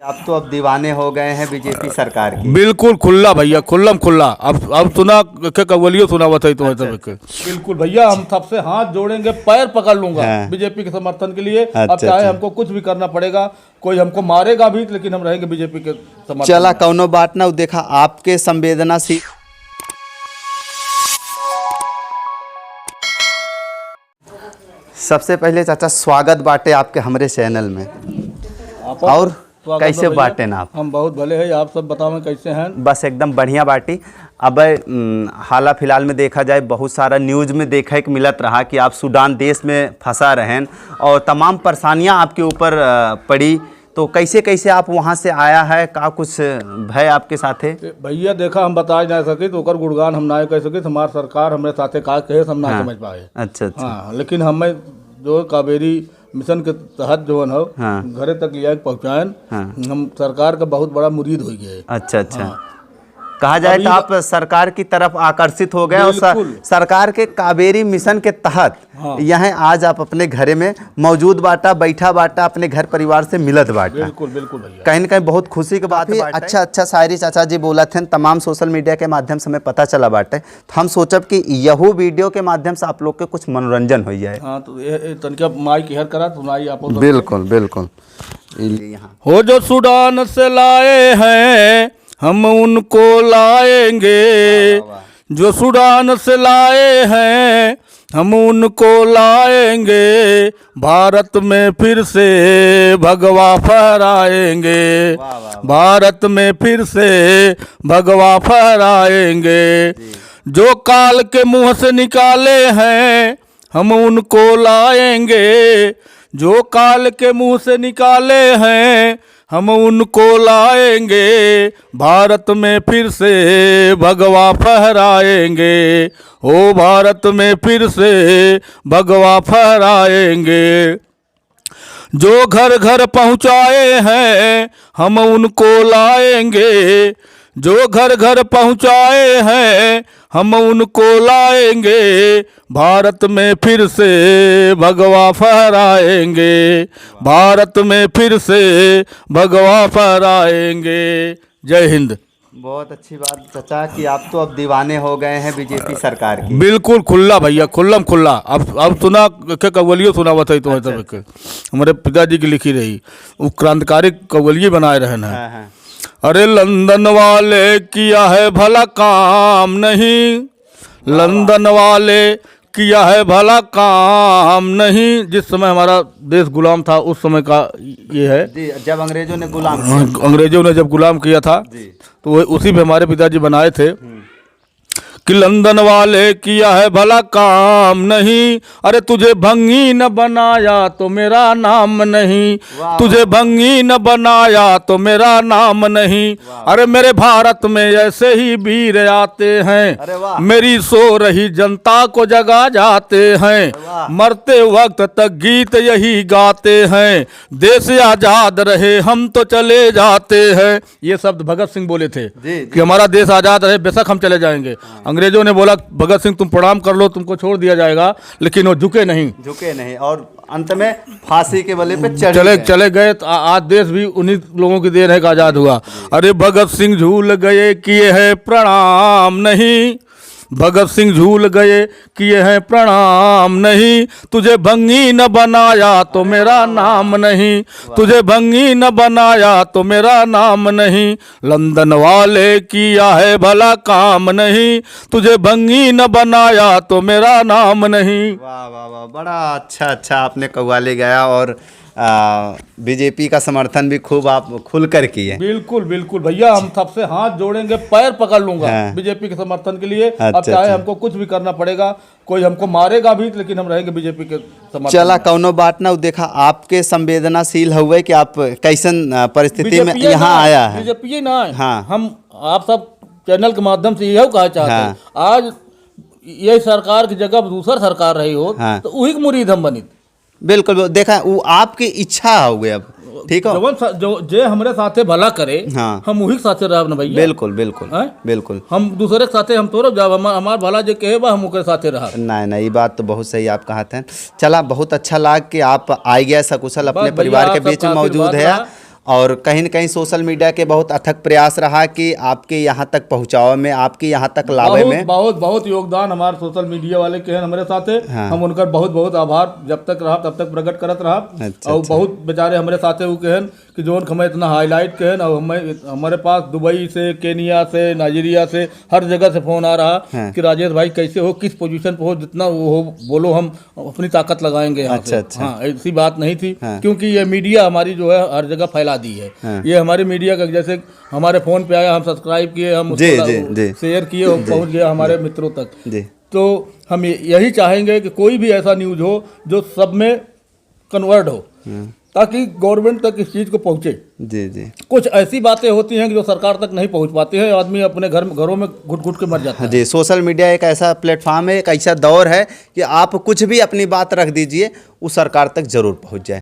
आप तो अब दीवाने हो गए हैं बीजेपी सरकार की। बिल्कुल खुल्ला भैया, खुल्लम खुल्ला। अब सुना के कव्वलियो सुना बताई तो बिल्कुल भैया, हम सबसे हाथ जोड़ेंगे, पैर पकड़ लूंगा बीजेपी के समर्थन के लिए। अब चाहे हमको कुछ भी करना पड़ेगा, कोई हमको मारेगा भी, लेकिन हम रहेंगे बीजेपी के समर्थन। चला कौनो बात ना, देखा आपके संवेदनाशील। सबसे पहले चाचा स्वागत बाटे आपके हमारे चैनल में। और कैसे बाटे ना आप? हम बहुत भले हैं, आप सब बताओ कैसे हैं? बस एकदम बढ़िया बाटी। अब हाल फिलहाल में देखा जाए, बहुत सारा न्यूज़ में देखा कि मिलत रहा कि आप सूडान देश में फंसा रहें और तमाम परेशानियां आपके ऊपर पड़ी, तो कैसे कैसे आप वहां से आया है, का कुछ भय आपके साथे? भैया देखा, हम बता नहीं सके तो ओकर गुणगान हम ना कह सके, हमारी सरकार हमारे साथे का कहे हम ना समझ पाए। अच्छा अच्छा। हाँ, लेकिन हमें जो कावेरी मिशन के तहत जो हो घरे तक लिया पहुँचाएं, हम सरकार का बहुत बड़ा मुरीद हो गए। अच्छा अच्छा। कहा जाए तो आप सरकार की तरफ आकर्षित हो गए और सरकार के कावेरी मिशन के तहत यहाँ आज आप अपने घरे में मौजूद बाटा, बैठा बाटा, अपने घर परिवार से मिलत बाटा। बिल्कुल बिल्कुल भैया, कहीं न कहीं बहुत खुशी की बात है। अच्छा अच्छा शायरी चाचा जी बोला थे, तमाम सोशल मीडिया के माध्यम से हमें पता चला बाटे, तो हम सोचब कि यहू वीडियो के माध्यम से आप लोग के कुछ मनोरंजन हो जाए। हाँ, तो तनिका माई की हर करा सुनाई आप। बिल्कुल बिल्कुल। हो जो सूडान से लाए हैं हम उनको लाएंगे, जो सूडान से लाए हैं हम उनको लाएंगे, भारत में फिर से भगवा फहराएंगे, भारत में फिर से भगवा फहराएंगे। जो काल के मुंह से निकाले हैं हम उनको लाएंगे, जो काल के मुंह से निकाले हैं हम उनको लाएंगे, भारत में फिर से भगवा फहराएंगे, ओ भारत में फिर से भगवा फहराएंगे। जो घर घर पहुँचाए हैं हम उनको लाएंगे, जो घर घर पहुँचाए हैं हम उनको लाएंगे, भारत में फिर से भगवा फहराएंगे, भारत में फिर से भगवा फहराएंगे। जय हिंद। बहुत अच्छी बात चाचा कि आप तो अब दीवाने हो गए हैं बीजेपी सरकार की। बिल्कुल खुल्ला भैया, खुल्लम खुल्ला। अब सुना के कव्वलियो सुना बताई तो हमारे पिताजी की लिखी रही, वो क्रांतिकारी कव्वलिये बनाए रहे हैं। अरे लंदन वाले किया है भला काम नहीं, लंदन वाले किया है भला काम नहीं। जिस समय हमारा देश गुलाम था उस समय का ये है, जब अंग्रेजों ने गुलाम अंग्रेजों ने जब गुलाम किया था, तो उसी पे हमारे पिताजी बनाए थे कि लंदन वाले किया है भला काम नहीं, अरे तुझे भंगी न बनाया तो मेरा नाम नहीं, तुझे भंगी न बनाया तो मेरा नाम नहीं। अरे मेरे भारत में ऐसे ही वीर आते हैं, मेरी सो रही जनता को जगा जाते हैं, मरते वक्त तक गीत यही गाते हैं, देश आजाद रहे हम तो चले जाते हैं। ये शब्द भगत सिंह बोले थे कि हमारा देश आजाद रहे, बेशक हम चले जाएंगे। अंग्रेजों ने बोला भगत सिंह तुम प्रणाम कर लो, तुमको छोड़ दिया जाएगा, लेकिन वो झुके नहीं और अंत में फांसी के बल्ले पे चले गए। तो आज देश भी उन्हीं लोगों की देन है कि आजाद हुआ। अरे भगत सिंह झूल गए किए है प्रणाम नहीं, भगत सिंह झूल गए किए हैं प्रणाम नहीं, तुझे भंगी न बनाया तो मेरा नाम नहीं, तुझे भंगी न बनाया तो मेरा नाम नहीं, लंदन वाले किया है भला काम नहीं, तुझे भंगी न बनाया तो मेरा नाम नहीं। वाह वाह वाह, बड़ा अच्छा अच्छा आपने कव्वाली गाया और बीजेपी का समर्थन भी खूब आप खुल कर किए। बिल्कुल बिल्कुल भैया, हम सबसे हाथ जोड़ेंगे, पैर पकड़ लूंगा बीजेपी के समर्थन के लिए। अब चाहे हमको कुछ भी करना पड़ेगा, कोई हमको मारेगा भी, लेकिन हम रहेंगे बीजेपी के समर्थन। चला कौनो बात ना, देखा आपके संवेदनाशील हुए कि आप कैसन परिस्थिति में यहाँ आया है। बीजेपी ना है। हाँ, हम आप सब चैनल के माध्यम से यही कहा चाहते हैं, आज ये सरकार की जगह दूसरा सरकार रही हो तो वही मुरीद हम बनी। बिल्कुल, देखा वो आपकी इच्छा हो गई। अब ठीक है, जो हमारे साथे भला करे हम वही साथे रह न भैया। बिल्कुल बिल्कुल बिल्कुल, हम दूसरे के साथे हम तो जब हमार भला जो कहे बा हम ओकरे साथे रह। नहीं, ये बात तो बहुत सही आप कहते हैं। चला बहुत अच्छा लगा कि आप आई गया सकुशल अपने परिवार के बीच में मौजूद है और कहीं न कहीं सोशल मीडिया के बहुत अथक प्रयास रहा कि आपके यहाँ तक पहुँचावे में, आपके यहाँ तक लावे में। बहुत बहुत योगदान हमारे सोशल मीडिया वाले के हैं हमारे साथ है। हाँ। हम उनका बहुत बहुत आभार जब तक रहा तब तक प्रकट करत रहा। अच्छा, और बहुत बेचारे हमारे साथ वो कहन कि जो हमें इतना हाईलाइट कहन, और हमारे पास दुबई से, केनिया से, नाइजीरिया से, हर जगह से फोन आ रहा कि राजेश भाई कैसे हो, किस पोजीशन पे हो, जितना वो हो बोलो, हम अपनी ताकत लगाएंगे यहाँ से। हाँ, ऐसी बात नहीं थी। क्योंकि ये मीडिया हमारी जो है हर जगह फैला दी है। ये हमारी मीडिया का, जैसे हमारे फोन पे आया, हम सब्सक्राइब किए, हम शेयर किए, हम पहुंच गया हमारे मित्रों तक। तो हम यही चाहेंगे कि कोई भी ऐसा न्यूज हो जो सब में कन्वर्ट हो, ताकि गवर्नमेंट तक इस चीज़ को पहुंचे। जी जी। कुछ ऐसी बातें होती हैं कि जो सरकार तक नहीं पहुंच पाती है, आदमी अपने घरों में घुट के मर जाता है। जी, सोशल मीडिया एक ऐसा प्लेटफॉर्म है, एक ऐसा दौर है कि आप कुछ भी अपनी बात रख दीजिए, वो सरकार तक जरूर पहुंच जाए।